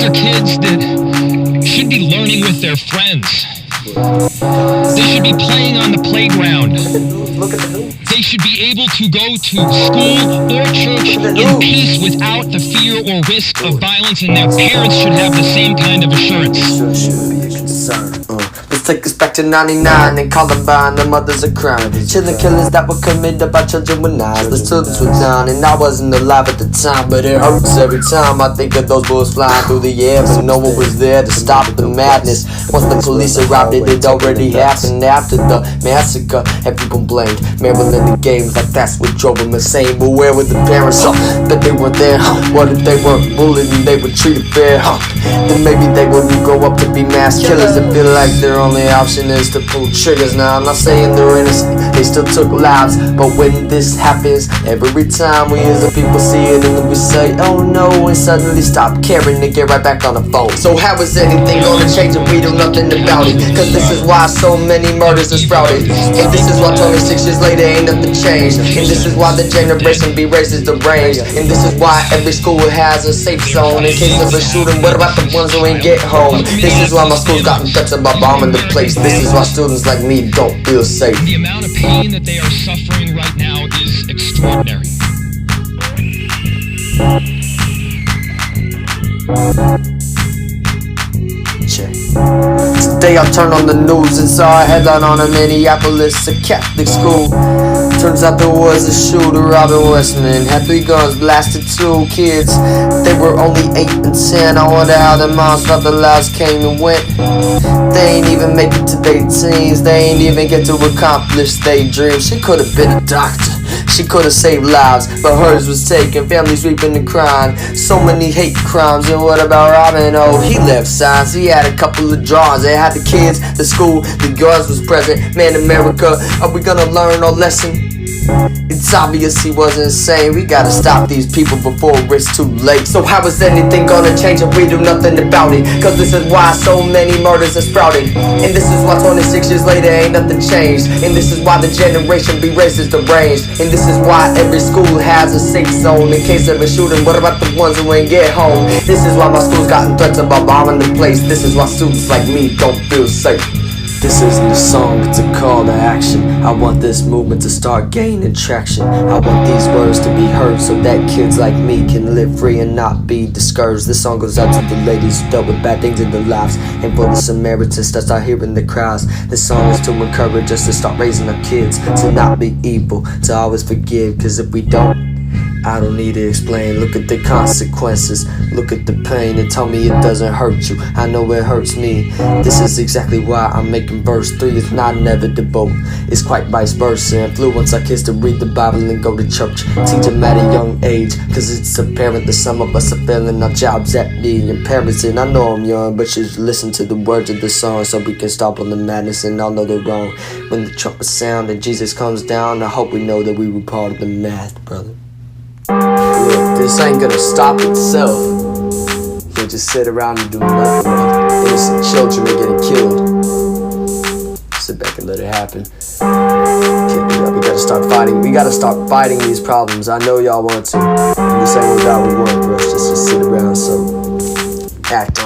are kids that should be learning with their friends. They should be playing on the playground. They should be able to go to school or church in peace without the fear or risk of violence, and their parents should have the same kind of assurance. Let's take us back to 99 and Columbine, the mothers are crying. Chilling killings that were committed by children with knives. The students were down and I wasn't alive at the time, but it hurts every time I think of those bullets flying through the air, but no one was there to stop the madness. Once the police arrived, it already happened. After the massacre, everyone blamed Maryland the games, like that's what drove them insane. But where were the parents? That they were there. What if they weren't bullied and they were treated fair? Then maybe they wouldn't grow up to be mass killers and feel like their only option is to pull triggers. Now I'm not saying they're innocent, they still took lives, but when this happens, every time we as the people see it and then we say, oh no, and suddenly stop caring and get right back on the phone. So how is anything gonna change if we do nothing about it? Cause this is why so many murders are sprouted, and this is why 26 years later ain't nothing changed, and this is why the generation be raises the range, and this is why every school has a safe zone in case of a shooting. What about the ones who ain't get home? This is why my school's gotten threats about bombing the place. This is why students like me don't feel safe. The amount of pain that they are suffering right now is extraordinary. Today I turned on the news and saw a headline on a Minneapolis, a Catholic school. Turns out there was a shooter, Robin Westman, had 3 guns, blasted 2 kids. They were only 8 and 10. I wonder how their moms thought their lives came and went. They ain't even make it to their teens. They ain't even get to accomplish their dreams. She could have been a doctor, she could have saved lives, but hers was taken. Families weeping and crying, so many hate crimes. And what about Robin? Oh, he left signs, he had a couple of drawings. They had the kids, the school, the guards was present. Man, America, are we gonna learn our lesson? It's obvious he was insane. We gotta stop these people before it's too late. So how is anything gonna change if we do nothing about it? Cause this is why so many murders are sprouted, and this is why 26 years later ain't nothing changed, and this is why the generation be racist deranged, and this is why every school has a safe zone in case of a shooting. What about the ones who ain't get home? This is why my school's gotten threats about bombing the place. This is why students like me don't feel safe. This isn't a song, it's a call to action. I want this movement to start gaining traction. I want these words to be heard so that kids like me can live free and not be discouraged. This song goes out to the ladies who dealt with bad things in their lives, and for the Samaritans that start hearing the cries. This song is to encourage us to start raising our kids to not be evil, to always forgive. Cause if we don't, I don't need to explain. Look at the consequences, look at the pain, and tell me it doesn't hurt you. I know it hurts me. This is exactly why I'm making verse 3. It's not inevitable, it's quite vice versa. Influence our kids to read the Bible and go to church. Teach them at a young age, cause it's apparent that some of us are failing our jobs at being parents. And I know I'm young, but you should listen to the words of the song so we can stop on the madness and all know the wrong. When the trumpet sound and Jesus comes down, I hope we know that we were part of the math, brother. Look, this ain't gonna stop itself. You'll just sit around and do nothing while innocent children are getting killed. Sit back and let it happen. We gotta start fighting. We gotta start fighting these problems. I know y'all want to. And this ain't what God would want for us just to sit around, so act on it.